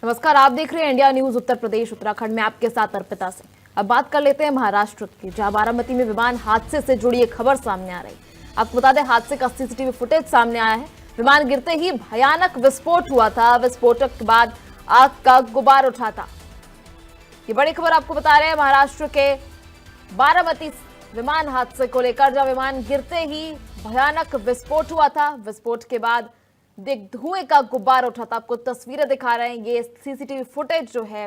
नमस्कार, आप देख रहे हैं इंडिया न्यूज उत्तर प्रदेश उत्तराखंड में आपके साथ अर्पिता सिंह। अब बात कर लेते हैं महाराष्ट्र की, जहां बारामती में विमान हादसे से जुड़ी एक खबर सामने आ रही। आपको बता दें, हादसे का सीसीटीवी फुटेज सामने आया है। विमान गिरते ही भयानक विस्फोट हुआ था। विस्फोटक के बाद आग का गुबार उठा था। ये बड़ी खबर आपको बता रहे हैं महाराष्ट्र के बारामती विमान हादसे को लेकर, जहां विमान गिरते ही भयानक विस्फोट हुआ था। विस्फोट के बाद धुएं का गुब्बार उठा था। आपको तस्वीरें दिखा रहे हैं। ये सीसीटीवी फुटेज जो है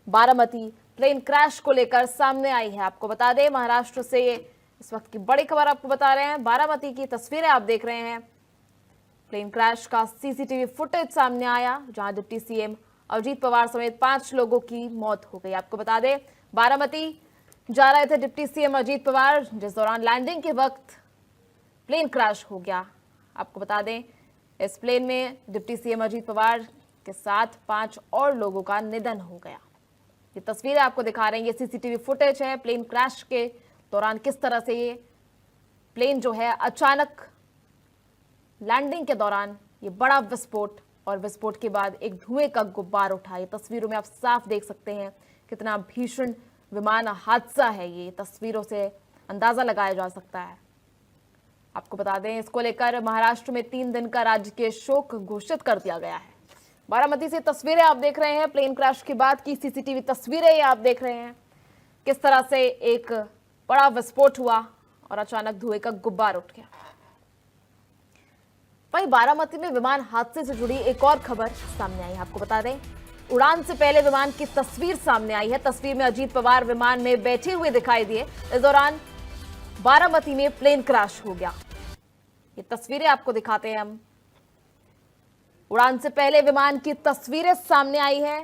बारामती प्लेन क्रैश को लेकर सामने आई है। आपको बता दें, महाराष्ट्र से ये इस वक्त की बड़ी खबर आपको बता रहे हैं। बारामती की तस्वीरें आप देख रहे हैं। प्लेन क्रैश का सीसीटीवी फुटेज सामने आया, जहां डिप्टी सीएम अजीत पवार समेत 5 लोगों की मौत हो गई। आपको बता दें, बारामती जा रहे थे डिप्टी सीएम अजीत पवार, जिस दौरान लैंडिंग के वक्त प्लेन क्रैश हो गया। आपको बता दें, इस प्लेन में डिप्टी सीएम अजीत पवार के साथ 5 और लोगों का निधन हो गया। ये तस्वीरें आपको दिखा रहे हैं। ये सीसीटीवी फुटेज है प्लेन क्रैश के दौरान, किस तरह से ये प्लेन जो है अचानक लैंडिंग के दौरान ये बड़ा विस्फोट, और विस्फोट के बाद एक धुएं का गुब्बार उठा। ये तस्वीरों में आप साफ देख सकते हैं कितना भीषण विमान हादसा है। ये तस्वीरों से अंदाजा लगाया जा सकता है। आपको बता दें, इसको लेकर महाराष्ट्र में 3 दिन का राजकीय शोक घोषित कर दिया गया है। बारामती से तस्वीरें आप देख रहे हैं। प्लेन क्रैश के बाद की सीसीटीवी तस्वीरें ये आप देख रहे हैं, किस तरह से एक बड़ा विस्फोट हुआ और अचानक धुएं का गुब्बार उठ गया। वहीं बारामती में विमान हादसे से जुड़ी एक और खबर सामने आई। आपको बता दें, उड़ान से पहले विमान की तस्वीर सामने आई है। तस्वीर में अजीत पवार विमान में बैठे हुए दिखाई दिए। इस दौरान बारामती में प्लेन क्रैश हो गया। ये तस्वीरें आपको दिखाते हैं हम। उड़ान से पहले विमान की तस्वीरें सामने आई है।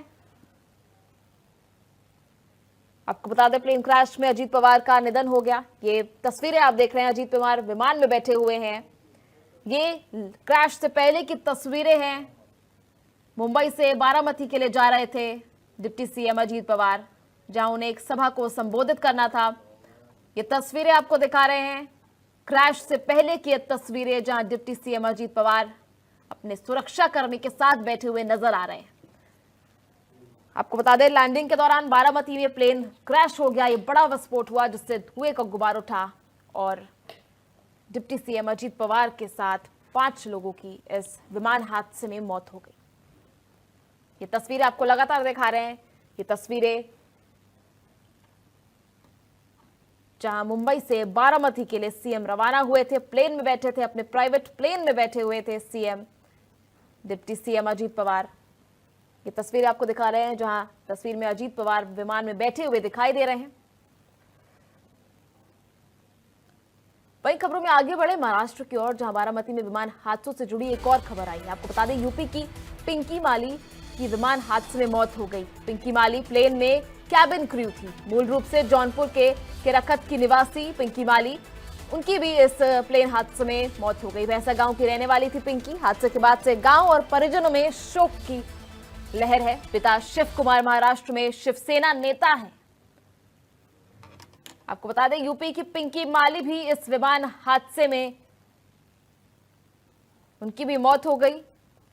आपको बता दें, प्लेन क्रैश में अजीत पवार का निधन हो गया। ये तस्वीरें आप देख रहे हैं, अजीत पवार विमान में बैठे हुए हैं। ये क्रैश से पहले की तस्वीरें हैं। मुंबई से बारामती के लिए जा रहे थे डिप्टी सीएम अजीत पवार, जहां उन्हें एक सभा को संबोधित करना था। ये तस्वीरें आपको दिखा रहे हैं क्रैश से पहले की तस्वीरें, जहां डिप्टी सीएम अजीत पवार अपने सुरक्षा कर्मी के साथ बैठे हुए नजर आ रहे हैं। आपको बता दें, लैंडिंग के दौरान बारामती में प्लेन क्रैश हो गया। ये बड़ा विस्फोट हुआ, जिससे धुएं का गुबार उठा और डिप्टी सीएम अजीत पवार के साथ 5 लोगों की इस विमान हादसे में मौत हो गई। ये तस्वीरें आपको लगातार दिखा रहे हैं। ये तस्वीरें जहां मुंबई से बारामती के लिए सीएम रवाना हुए थे, प्लेन में बैठे थे, अपने प्राइवेट प्लेन में बैठे हुए थे CM deputy CM Ajit Pawar. ये तस्वीर आपको दिखा रहे हैं, जहां तस्वीर में अजीत पवार विमान में बैठे हुए दिखाई दे रहे हैं। वहीं खबरों में आगे बढ़े महाराष्ट्र की ओर, जहां बारामती में विमान हादसों से जुड़ी एक और खबर आई है। आपको बता दें, यूपी की पिंकी माली की विमान हादसे में मौत हो गई। पिंकी माली प्लेन में कैबिन क्रू थी। मूल रूप से जौनपुर के केराखत की निवासी पिंकी माली, उनकी भी इस प्लेन हादसे में मौत हो गई। भैंसा गांव की रहने वाली थी पिंकी। हादसे के बाद से गांव और परिजनों में शोक की लहर है। पिता शिव कुमार महाराष्ट्र में शिवसेना नेता हैं। आपको बता दें, यूपी की पिंकी माली भी इस विमान हादसे में उनकी भी मौत हो गई।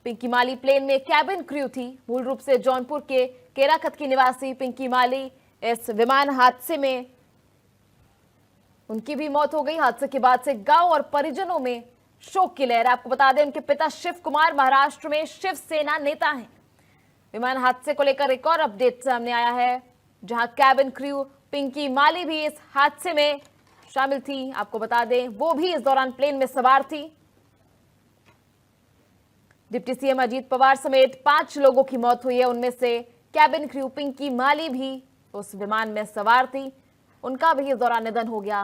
पिंकी माली प्लेन में कैबिन क्रू थी। मूल रूप से जौनपुर के केराखत की निवासी पिंकी माली, इस विमान हादसे में उनकी भी मौत हो गई। हादसे के बाद से गांव और परिजनों में शोक की लहर। आपको बता दें, उनके पिता शिव कुमार महाराष्ट्र में शिवसेना नेता हैं। विमान हादसे को लेकर एक और अपडेट सामने आया है, जहां कैबिन क्रू पिंकी माली भी इस हादसे में शामिल थी। आपको बता दें, वो भी इस दौरान प्लेन में सवार थी। डिप्टी सीएम अजीत पवार समेत 5 लोगों की मौत हुई है। उनमें से कैबिन क्रू पिंकी माली भी उस विमान में सवार थी। उनका भी इस दौरान निधन हो गया।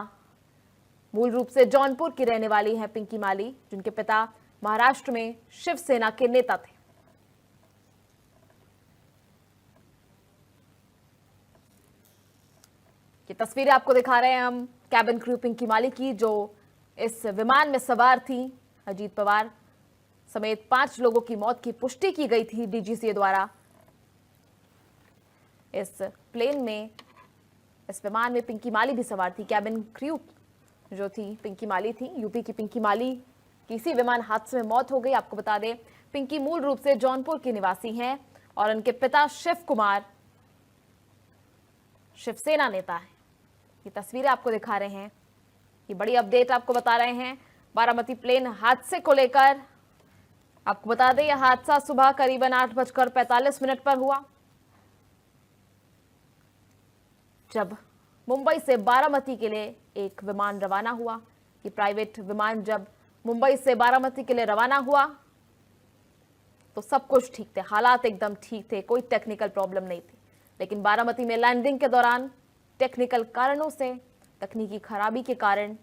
मूल रूप से जौनपुर की रहने वाली हैं पिंकी माली, जिनके पिता महाराष्ट्र में शिवसेना के नेता थे। ये तस्वीरें आपको दिखा रहे हैं हम कैबिन क्रू पिंकी माली की, जो इस विमान में सवार थी। अजीत पवार समेत 5 लोगों की मौत की पुष्टि की गई थी डीजीसीए द्वारा। इस प्लेन में, इस विमान में पिंकी माली भी सवार थी। कैबिन क्रू जो थी पिंकी माली थी। यूपी की पिंकी माली की इसी विमान हादसे में मौत हो गई। आपको बता दें, पिंकी मूल रूप से जौनपुर की निवासी हैं और उनके पिता शिव कुमार शिवसेना नेता है। ये तस्वीरें आपको दिखा रहे हैं, ये बड़ी अपडेट आपको बता रहे हैं बारामती प्लेन हादसे को लेकर। आपको बता दें यह हादसा सुबह करीबन 8:45 पर हुआ, जब मुंबई से बारामती के लिए एक विमान रवाना हुआ। ये प्राइवेट विमान जब मुंबई से बारामती के लिए रवाना हुआ तो सब कुछ ठीक थे, हालात एकदम ठीक थे, कोई टेक्निकल प्रॉब्लम नहीं थी। लेकिन बारामती में लैंडिंग के दौरान टेक्निकल कारणों से, तकनीकी खराबी के कारण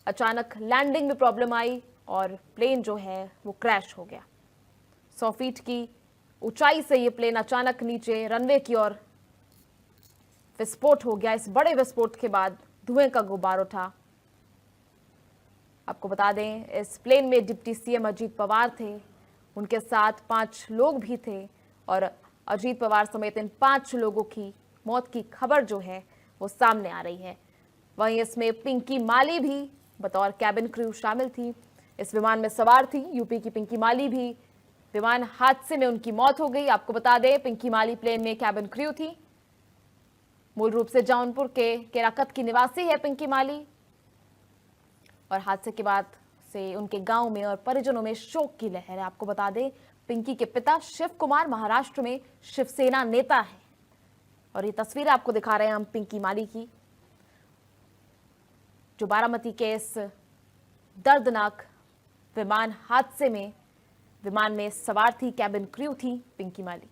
अचानक लैंडिंग में प्रॉब्लम आई और प्लेन जो है वो क्रैश हो गया। 100 फीट की ऊंचाई से ये प्लेन अचानक नीचे रनवे की ओर विस्फोट हो गया। इस बड़े विस्फोट के बाद धुएं का गुबार उठा। आपको बता दें इस प्लेन में डिप्टी सीएम अजीत पवार थे, उनके साथ 5 लोग भी थे और अजीत पवार समेत इन 5 लोगों की मौत की खबर जो है वो सामने आ रही है। वहीं इसमें पिंकी माली भी बतौर कैबिन क्रू शामिल थी, इस विमान में सवार थी। यूपी की पिंकी माली भी विमान हादसे में उनकी मौत हो गई। आपको बता दें पिंकी माली प्लेन में कैबिन क्रू थी, मूल रूप से जौनपुर के केराकत की निवासी है पिंकी माली, और हादसे के बाद से उनके गांव में और परिजनों में शोक की लहर है। आपको बता दें पिंकी के पिता शिव कुमार महाराष्ट्र में शिवसेना नेता है और ये तस्वीर आपको दिखा रहे हैं हम पिंकी माली की, जो बारामती के इस दर्दनाक विमान हादसे में विमान में सवार थी, कैबिन क्रू थी पिंकी माली।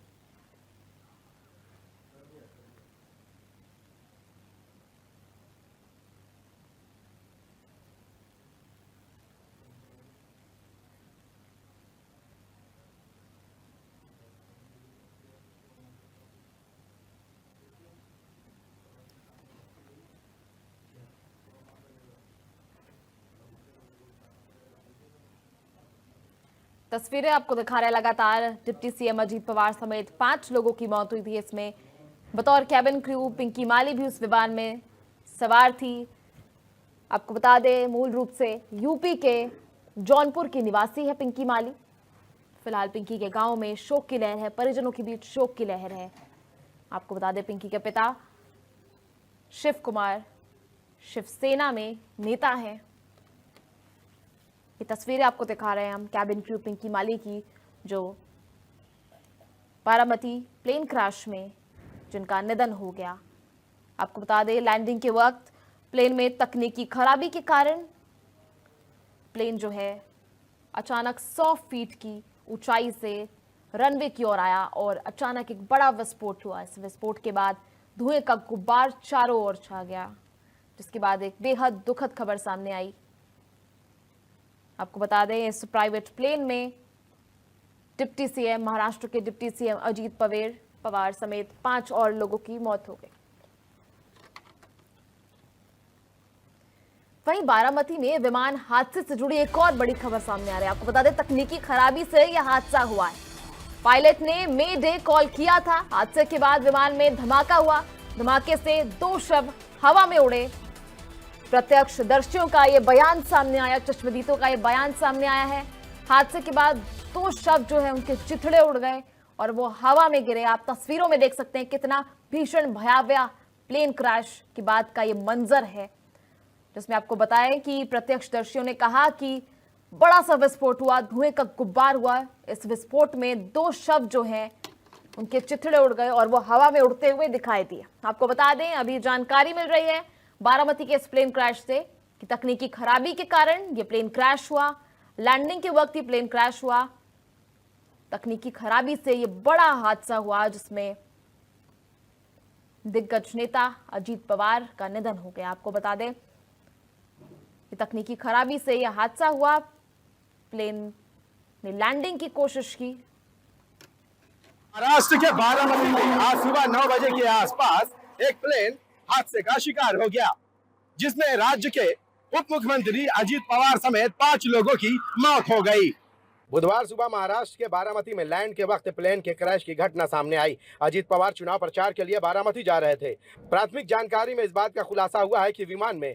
तस्वीरें आपको दिखा रहे हैं लगातार। डिप्टी सीएम अजीत पवार समेत 5 लोगों की मौत हुई थी। इसमें बतौर कैबिन क्रू पिंकी माली भी उस विमान में सवार थी। आपको बता दें मूल रूप से यूपी के जौनपुर की निवासी है पिंकी माली। फिलहाल पिंकी के गांव में शोक की लहर है, परिजनों के बीच शोक की लहर है। आपको बता दें पिंकी के पिता शिव कुमार शिवसेना में नेता है। ये तस्वीरें आपको दिखा रहे हैं हम कैबिन क्रू पिंकी माली की, जो बारामती प्लेन क्रैश में जिनका निधन हो गया। आपको बता दें लैंडिंग के वक्त प्लेन में तकनीकी खराबी के कारण प्लेन जो है अचानक 100 फीट की ऊंचाई से रनवे की ओर आया और अचानक एक बड़ा विस्फोट हुआ। इस विस्फोट के बाद धुएं का गुब्बार चारों ओर छा गया, जिसके बाद एक बेहद दुखद खबर सामने आई। आपको बता दें इस प्राइवेट प्लेन में डिप्टी सीएम, महाराष्ट्र के डिप्टी सीएम अजीत पवार समेत 5 और लोगों की मौत हो गई। वहीं बारामती में विमान हादसे से जुड़ी एक और बड़ी खबर सामने आ रही है। आपको बता दें तकनीकी खराबी से यह हादसा हुआ है। पायलट ने मे डे कॉल किया था। हादसे के बाद विमान में धमाका हुआ। धमाके से 2 शव हवा में उड़े। प्रत्यक्षदर्शियों का ये बयान सामने आया, चश्मदीदों का ये बयान सामने आया है। हादसे के बाद 2 शव जो है उनके चिथड़े उड़ गए और वो हवा में गिरे। आप तस्वीरों में देख सकते हैं कितना भीषण भयावह प्लेन क्रैश के बाद का ये मंजर है, जिसमें आपको बताएं कि प्रत्यक्षदर्शियों ने कहा कि बड़ा सा विस्फोट हुआ, धुएं का गुब्बार हुआ। इस विस्फोट में 2 शव जो हैं उनके चिथड़े उड़ गए और वो हवा में उड़ते हुए दिखाई दिए। आपको बता दें अभी जानकारी मिल रही है बारामती के इस प्लेन क्रैश से कि तकनीकी खराबी के कारण ये प्लेन क्रैश हुआ। लैंडिंग के वक्त ही प्लेन क्रैश हुआ। तकनीकी खराबी से ये बड़ा हादसा हुआ, जिसमें दिग्गज नेता अजीत पवार का निधन हो गया। आपको बता दें तकनीकी खराबी से यह हादसा हुआ। प्लेन ने लैंडिंग की कोशिश की। महाराष्ट्र के बारामती में आज सुबह 9 बजे के आसपास एक प्लेन हादसे का शिकार हो गया, जिसमें राज्य के उप मुख्यमंत्री अजीत पवार समेत 5 लोगों की मौत हो गई। बुधवार सुबह महाराष्ट्र के बारामती में लैंड के वक्त प्लेन के क्रैश की घटना सामने आई। अजीत पवार चुनाव प्रचार के लिए बारामती जा रहे थे। प्राथमिक जानकारी में इस बात का खुलासा हुआ है कि विमान में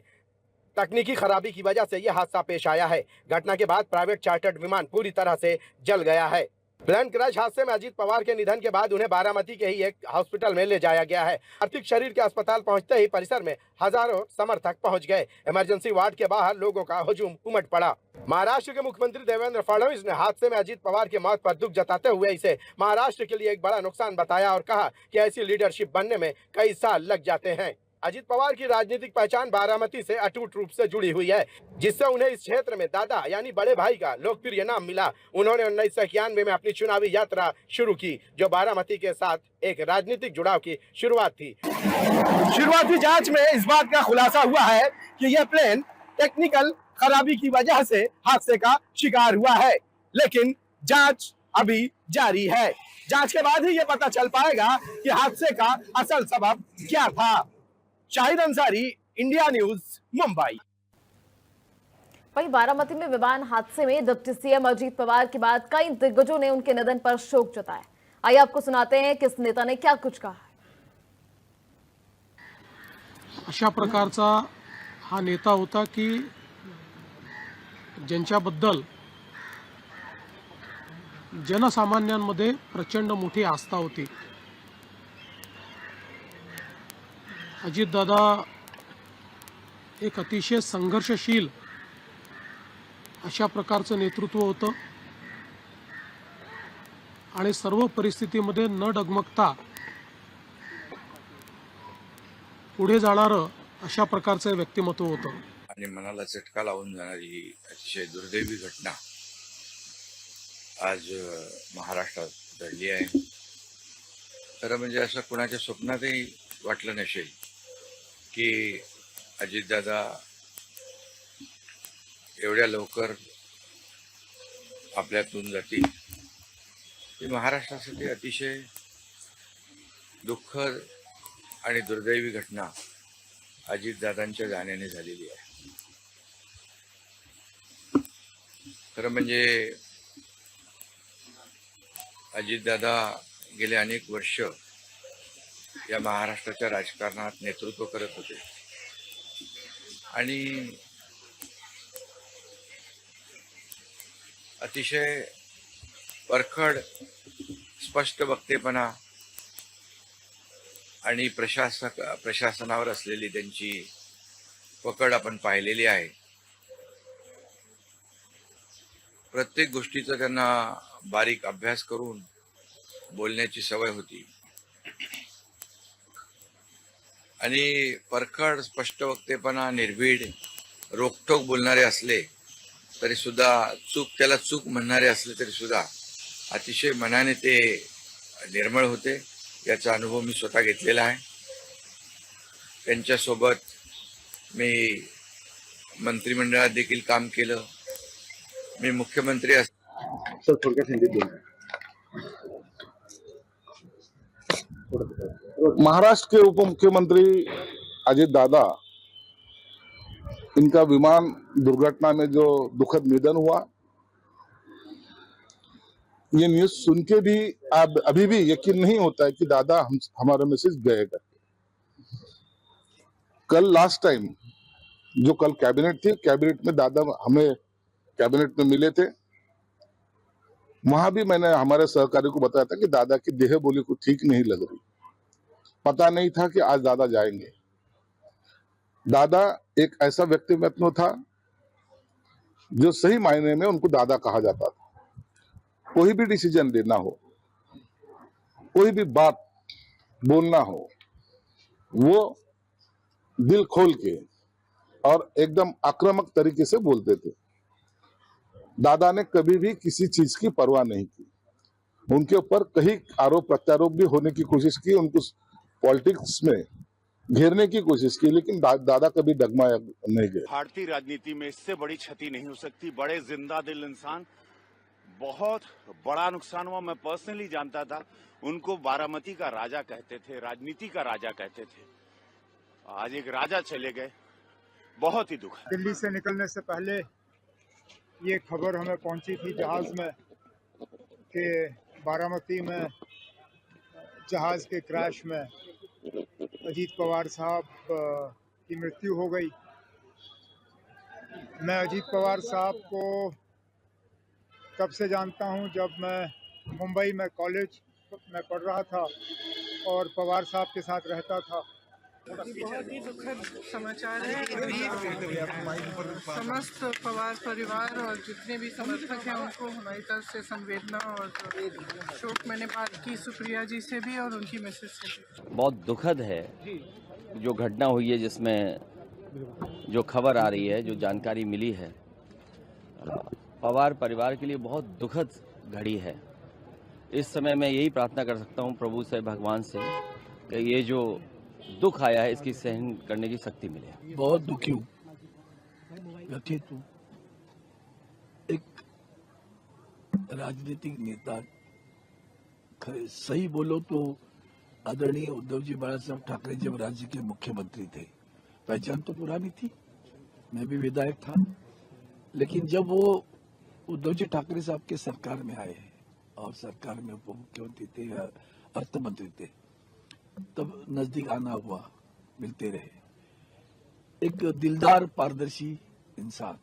तकनीकी खराबी की वजह से यह हादसा पेश आया है। घटना के बाद प्राइवेट चार्टर्ड विमान पूरी तरह से जल गया है। प्लेन क्रैश हादसे में अजीत पवार के निधन के बाद उन्हें बारामती के ही एक हॉस्पिटल में ले जाया गया है। आर्थिक शरीर के अस्पताल पहुंचते ही परिसर में हजारों समर्थक पहुंच गए। इमरजेंसी वार्ड के बाहर लोगों का हुजूम उमड़ पड़ा। महाराष्ट्र के मुख्यमंत्री देवेंद्र फडणवीस ने हादसे में अजीत पवार की मौत पर दुख जताते हुए इसे महाराष्ट्र के लिए एक बड़ा नुकसान बताया और कहा कि ऐसी लीडरशिप बनने में कई साल लग जाते हैं। अजीत पवार की राजनीतिक पहचान बारामती से अटूट रूप से जुड़ी हुई है, जिससे उन्हें इस क्षेत्र में दादा यानी बड़े भाई का लोकप्रिय नाम मिला। उन्होंने 1991 में अपनी चुनावी यात्रा शुरू की, जो बारामती के साथ एक राजनीतिक जुड़ाव की शुरुआत थी। शुरुआती जांच में इस बात का खुलासा हुआ है कि यह प्लेन टेक्निकल खराबी की वजह से हादसे का शिकार हुआ है, लेकिन जांच अभी जारी है। जांच के बाद ही यह पता चल पाएगा कि हादसे का असल सबब क्या था। Shahid Ansari, India news, Mumbai. वहीं बारामती में विमान हादसे में डिप्टी सीएम अजीत पवार के बाद कई दिग्गजों ने उनके निधन पर शोक जताया। आइए आपको सुनाते हैं किस नेता ने क्या कुछ कहा। अशा प्रकारचा हा नेता होता की ज्यांच्याबद्दल जनसामान्यांमध्ये प्रचंड मोठी आस्था होती। अजितदादा एक अतिशय संघर्षशील अशा प्रकारचं नेतृत्व होतं आणि सर्व परिस्थितीमध्ये न डगमगता पुढे जाणारं अशा प्रकारचं व्यक्तिमत्व होतं। आणि मनाला चटका लावून जाणारी ही अतिशय दुर्दैवी घटना आज महाराष्ट्रात घडली आहे। खरं म्हणजे असं कोणाच्या स्वप्नातही वाटलं नसेल की अजितदादा एवढ्या लवकर आपल्यातून जातील। ही महाराष्ट्रासाठी अतिशय दुःखद आणि दुर्दैवी घटना अजितदादांच्या जाण्याने झालेली आहे। खरं म्हणजे अजितदादा गेले अनेक वर्ष या महाराष्ट्राच्या राजकारणात नेतृत्व करत होते आणि अतिशय परखड स्पष्ट वक्तेपणा आणि प्रशासनावर असलेली त्यांची पकड आपण पाहिलेली आहे। प्रत्येक गोष्टीचा त्यांना बारीक अभ्यास करून बोलण्याची सवय होती आणि परखड स्पष्ट वक्तेपणा, निर्भीड, रोखठोक बोलणारे असले तरी सुद्धा, त्याला चूक म्हणणारे असले तरी सुद्धा अतिशय मनाने ते निर्मळ होते। याचा अनुभव मी स्वतः घेतलेला आहे। त्यांच्यासोबत मी मंत्रिमंडळात देखील काम केलं। मी मुख्यमंत्री महाराष्ट्र के उप मुख्यमंत्री अजित दादा, इनका विमान दुर्घटना में जो दुखद निधन हुआ, ये न्यूज सुन के भी अभी भी यकीन नहीं होता है कि दादा हमारा मैसेज गए करके। कल लास्ट टाइम जो कल कैबिनेट थी, कैबिनेट में दादा हमें कैबिनेट में मिले थे। वहां भी मैंने हमारे सहकारी को बताया था कि दादा की देह बोली को ठीक नहीं लग रही। पता नहीं था कि आज दादा जाएंगे। दादा एक ऐसा व्यक्तित्व था जो सही मायने में उनको दादा कहा जाता था। कोई भी डिसीजन लेना हो, कोई भी बात बोलना हो, वो दिल खोल के और एकदम आक्रामक तरीके से बोलते थे। दादा ने कभी भी किसी चीज की परवाह नहीं की। उनके ऊपर कई आरोप प्रत्यारोप भी होने की कोशिश की, उनको पॉलिटिक्स में घेरने की कोशिश की, लेकिन दादा कभी डगमगाया नहीं गए। भारतीय राजनीति में इससे बड़ी क्षति नहीं हो सकती। बड़े जिंदा दिल इंसान, बहुत बड़ा नुकसान हुआ। मैं पर्सनली जानता था, उनको बारामती का राजा कहते थे, राजनीति का राजा कहते थे। आज एक राजा चले गए, बहुत ही दुख है। दिल्ली से निकलने से पहले ये खबर हमें पहुंची थी जहाज में कि बारामती में जहाज के क्रैश में अजीत पवार साहब की मृत्यु हो गई। मैं अजीत पवार साहब को तब से जानता हूं जब मैं मुंबई में कॉलेज में पढ़ रहा था और पवार साहब के साथ रहता था। बहुत ही दुखद समाचार है। समस्त पवार परिवार और जितने भी समर्थक हैं उनको हमारी तरफ से संवेदना और शोक। मैंने बात की सुप्रिया जी से भी और उनकी मैसेज से भी। बहुत दुखद है जो घटना हुई है, जिसमें जो खबर आ रही है, जो जानकारी मिली है, पवार परिवार के लिए बहुत दुखद घड़ी है। इस समय मैं यही प्रार्थना कर सकता हूं प्रभु से, भगवान से, कि ये जो दुख आया है इसकी सहन करने की शक्ति मिले। बहुत दुखी हूँ, व्यथित हूँ। एक राजनीतिक नेता, सही बोलो तो आदरणीय उद्धव जी बाला साहब ठाकरे जब राज्य के मुख्यमंत्री थे, पहचान तो पुरानी थी, मैं भी विधायक था, लेकिन जब वो उद्धव जी ठाकरे साहब के सरकार में आए और सरकार में उप मुख्यमंत्री थे, अर्थ मंत्री थे, तब नजदीक आना हुआ, मिलते रहे। एक दिलदार पारदर्शी इंसान,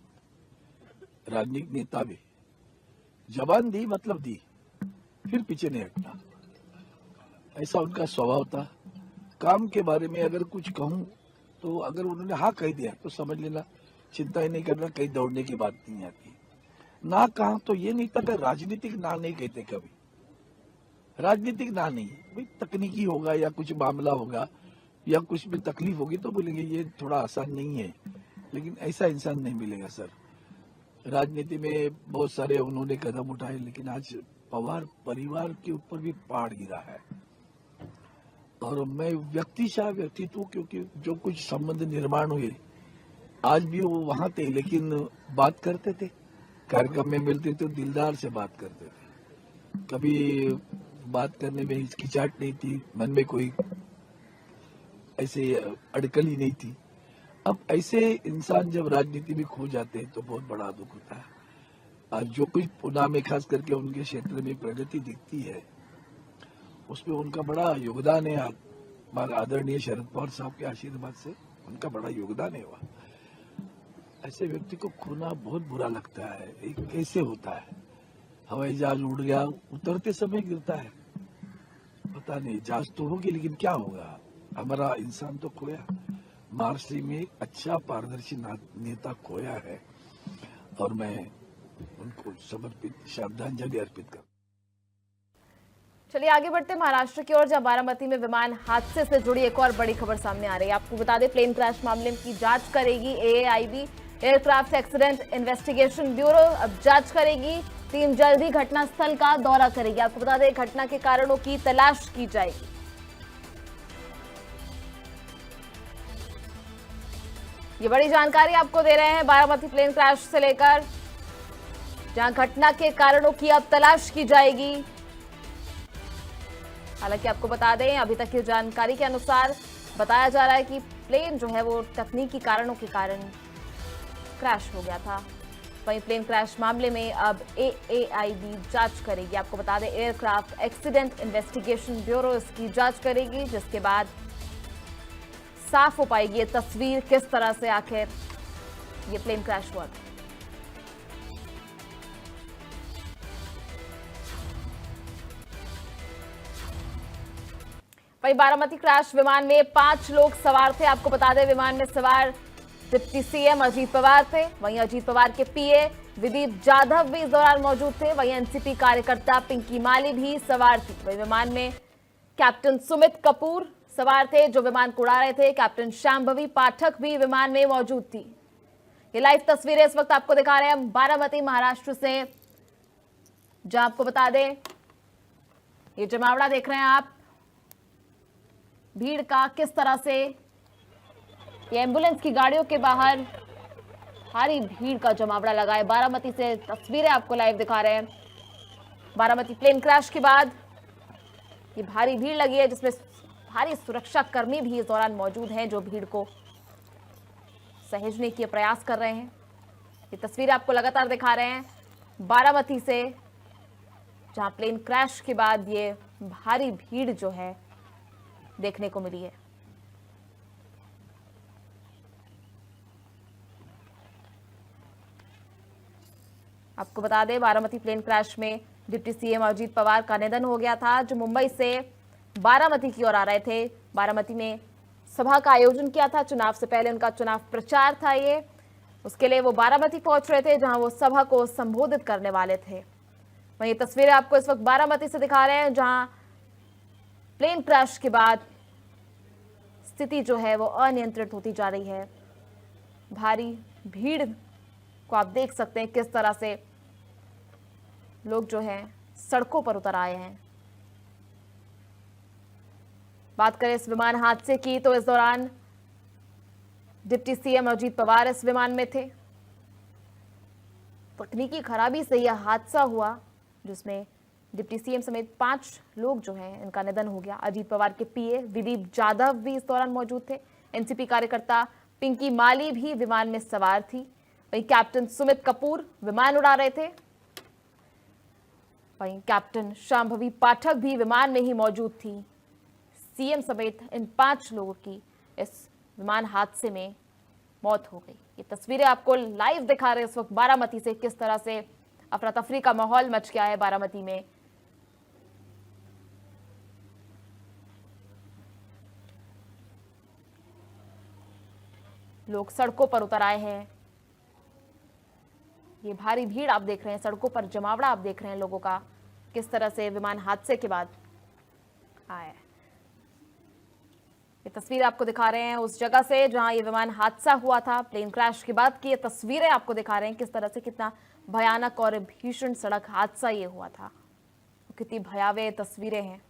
राजनीतिक नेता भी, जबान दी मतलब दी, फिर पीछे नहीं हटना, ऐसा उनका स्वभाव था। काम के बारे में अगर कुछ कहूं तो अगर उन्होंने हाँ कह दिया तो समझ लेना, चिंता ही नहीं करना, कहीं दौड़ने की बात नहीं आती। ना कहा तो ये नहीं था कि राजनीतिक ना नहीं कहते कभी, राजनीतिक ना नहीं, भाई तकनीकी होगा या कुछ मामला होगा या कुछ भी तकलीफ होगी तो बोलेंगे ये थोड़ा आसान नहीं है, लेकिन ऐसा इंसान नहीं मिलेगा सर। राजनीति में बहुत सारे उन्होंने कदम उठाए, लेकिन आज पवार परिवार के ऊपर भी पहाड़ गिरा है। और मैं व्यक्तित्व हूँ, क्योंकि जो कुछ संबंध निर्माण हुए, आज भी वो वहां थे, लेकिन बात करते थे, कार्यक्रम में मिलते थे, दिलदार से बात करते थे, कभी बात करने में हिचकिचाहट नहीं थी, मन में कोई ऐसे अड़कल ही नहीं थी। अब ऐसे इंसान जब राजनीति में खो जाते हैं तो बहुत बड़ा दुख होता है। आज जो कुछ पुणे में खास करके उनके क्षेत्र में प्रगति दिखती है, उसमें उनका बड़ा योगदान है। आदरणीय शरद पवार साहब के आशीर्वाद से उनका बड़ा योगदान है। वह ऐसे व्यक्ति को खोना बहुत बुरा लगता है। एक कैसे होता है, हवाई जहाज उड़ गया, उतरते समय गिरता है, पता नहीं जांच तो होगी, लेकिन क्या होगा, हमारा इंसान तो खोया। महाराष्ट्र में एक अच्छा पारदर्शी नेता खोया है और मैं उनको समर्पित श्रद्धांजलि अर्पित कर। चलिए आगे बढ़ते महाराष्ट्र की ओर, जहां बारामती में विमान हादसे से जुड़ी एक और बड़ी खबर सामने आ रही है। आपको बता दें, प्लेन क्रैश मामले की जांच करेगी AAIB, aircraft accident investigation bureau. अब जांच करेगी, टीम जल्द ही घटनास्थल का दौरा करेगी। आपको बता दें, घटना के कारणों की तलाश की जाएगी। ये बड़ी जानकारी आपको दे रहे हैं बारामती प्लेन क्रैश से लेकर, जहां घटना के कारणों की अब तलाश की जाएगी। हालांकि आपको बता दें, अभी तक की जानकारी के अनुसार बताया जा रहा है कि प्लेन जो है वो तकनीकी कारणों के कारण क्रैश हो गया था। वहीं प्लेन क्रैश मामले में अब AAIB जांच करेगी। आपको बता दें, एयरक्राफ्ट एक्सीडेंट इन्वेस्टिगेशन ब्यूरो इसकी जांच करेगी, जिसके बाद साफ हो पाएगी ये तस्वीर, किस तरह से आखिर ये प्लेन क्रैश हुआ था। वहीं बारामती क्रैश विमान में 5 लोग सवार थे। आपको बता दें, विमान में सवार डिप्टी CM अजीत पवार थे। वहीं अजीत पवार के PA विदीप जाधव भी इस दौरान मौजूद थे। वहीं NCP कार्यकर्ता पिंकी माली भी सवार थी। वहीं विमान में कैप्टन सुमित कपूर सवार थे, जो विमान को उड़ा रहे थे। कैप्टन शांभवी पाठक भी विमान में मौजूद थी। ये लाइव तस्वीरें इस वक्त आपको दिखा रहे हैं बारामती महाराष्ट्र से, जहां आपको बता दें, ये जमावड़ा देख रहे हैं आप, भीड़ का किस तरह से ये एम्बुलेंस की गाड़ियों के बाहर भारी भीड़ का जमावड़ा लगा है। बारामती से तस्वीरें आपको लाइव दिखा रहे हैं। बारामती प्लेन क्रैश के बाद ये भारी भीड़ लगी है, जिसमें भारी सुरक्षा कर्मी भी इस दौरान मौजूद हैं, जो भीड़ को सहेजने के प्रयास कर रहे हैं। ये तस्वीरें आपको लगातार दिखा रहे हैं बारामती से, जहां प्लेन क्रैश के बाद ये भारी भीड़ जो है देखने को मिली है। आपको बता दें, बारामती प्लेन क्रैश में डिप्टी सीएम अजीत पवार का निधन हो गया था, जो मुंबई से बारामती की ओर आ रहे थे। बारामती में सभा का आयोजन किया था, चुनाव से पहले उनका चुनाव प्रचार था ये, उसके लिए वो बारामती पहुंच रहे थे, जहां वो सभा को संबोधित करने वाले थे। वहीं ये तस्वीरें आपको इस वक्त बारामती से दिखा रहे हैं, जहां प्लेन क्रैश के बाद स्थिति जो है वो अनियंत्रित होती जा रही है। भारी भीड़ को आप देख सकते हैं किस तरह से लोग जो हैं सड़कों पर उतर आए हैं। बात करें इस विमान हादसे की, तो इस दौरान डिप्टी सीएम अजीत पवार इस विमान में थे। तकनीकी खराबी से यह हादसा हुआ, जिसमें डिप्टी सीएम समेत 5 लोग जो हैं इनका निधन हो गया। अजीत पवार के पीए विदीप जाधव भी इस दौरान मौजूद थे। एनसीपी कार्यकर्ता पिंकी माली भी विमान में सवार थी। वहीं कैप्टन सुमित कपूर विमान उड़ा रहे थे। वहीं कैप्टन शांभवी पाठक भी विमान में ही मौजूद थी। सीएम समेत इन 5 लोगों की इस विमान हादसे में मौत हो गई। ये तस्वीरें आपको लाइव दिखा रहे हैं इस वक्त बारामती से, किस तरह से अफरा तफरी का माहौल मच गया है बारामती में। लोग सड़कों पर उतर आए हैं। ये भारी भीड़ आप देख रहे हैं, सड़कों पर जमावड़ा आप देख रहे हैं लोगों का, किस तरह से विमान हादसे के बाद आया है। ये तस्वीर आपको दिखा रहे हैं उस जगह से जहां ये विमान हादसा हुआ था। प्लेन क्रैश के बाद की ये तस्वीरें आपको दिखा रहे हैं किस तरह से कितना भयानक और भीषण सड़क हादसा ये हुआ था। कितनी भयावह तस्वीरें हैं।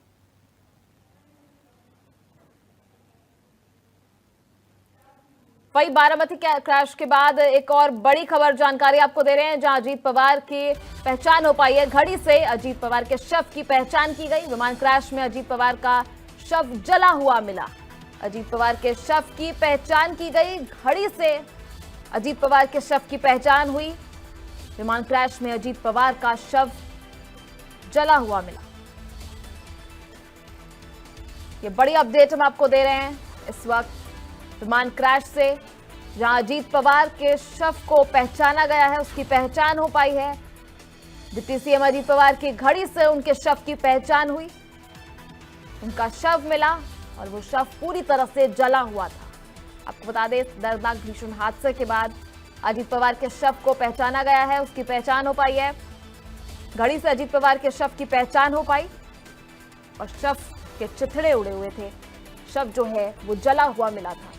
वही बारामती क्रैश के बाद एक और बड़ी खबर जानकारी आपको दे रहे हैं, जहां अजीत पवार की पहचान हो पाई है। घड़ी से अजीत पवार के शव की पहचान की गई। विमान क्रैश में अजीत पवार का शव जला हुआ मिला। अजीत पवार के शव की पहचान की गई। घड़ी से अजीत पवार के शव की पहचान हुई। विमान क्रैश में अजीत पवार का शव जला हुआ मिला। ये बड़ी अपडेट हम आपको दे रहे हैं इस वक्त विमान क्रैश से, जहां अजीत पवार के शव को पहचाना गया है, उसकी पहचान हो पाई है। डिप्टी सीएम अजीत पवार की घड़ी से उनके शव की पहचान हुई। उनका शव मिला और वो शव पूरी तरह से जला हुआ था। आपको बता दें, दर्दनाक भीषण हादसे के बाद अजीत पवार के शव को पहचाना गया है, उसकी पहचान हो पाई है। घड़ी से अजीत पवार के शव की पहचान हो पाई और शव के चिथड़े उड़े हुए थे। शव जो है वो जला हुआ मिला था।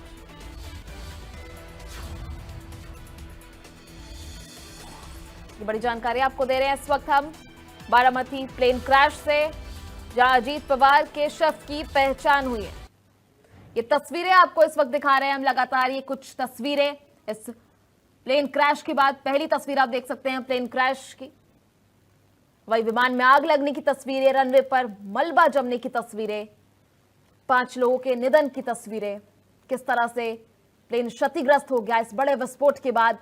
ये बड़ी जानकारी आपको दे रहे हैं इस वक्त हम बारामती प्लेन क्रैश से, जहां अजीत पवार के शव की पहचान हुई है। ये तस्वीरें आपको इस वक्त दिखा रहे हैं हम लगातार। ये कुछ तस्वीरें इस प्लेन क्रैश के बाद, पहली तस्वीर आप देख सकते हैं प्लेन क्रैश की। वही विमान में आग लगने की तस्वीरें, रनवे पर मलबा जमने की तस्वीरें, 5 लोगों के निधन की तस्वीरें, किस तरह से प्लेन क्षतिग्रस्त हो गया इस बड़े विस्फोट के बाद,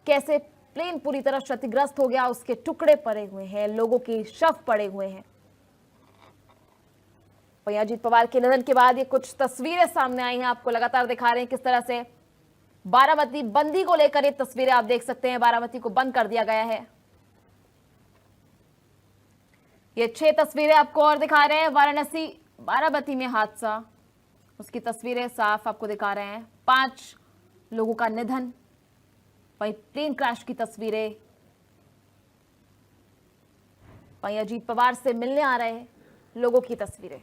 कैसे प्लेन पूरी तरह क्षतिग्रस्त हो गया, उसके टुकड़े पड़े हुए हैं, लोगों के शव पड़े हुए हैं। वहीं अजीत पवार के निधन के बाद ये कुछ तस्वीरें सामने आई हैं, आपको लगातार दिखा रहे हैं किस तरह से बारामती बंदी को लेकर ये तस्वीरें आप देख सकते हैं। बारामती को बंद कर दिया गया है। ये 6 तस्वीरें आपको और दिखा रहे हैं। वाराणसी बारामती में हादसा, उसकी तस्वीरें साफ आपको दिखा रहे हैं। 5 लोगों का निधन, वहीं प्लेन क्रैश की तस्वीरें, वहीं अजीत पवार से मिलने आ रहे लोगों की तस्वीरें।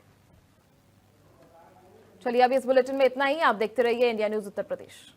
चलिए अभी इस बुलेटिन में इतना ही। आप देखते रहिए इंडिया न्यूज उत्तर प्रदेश।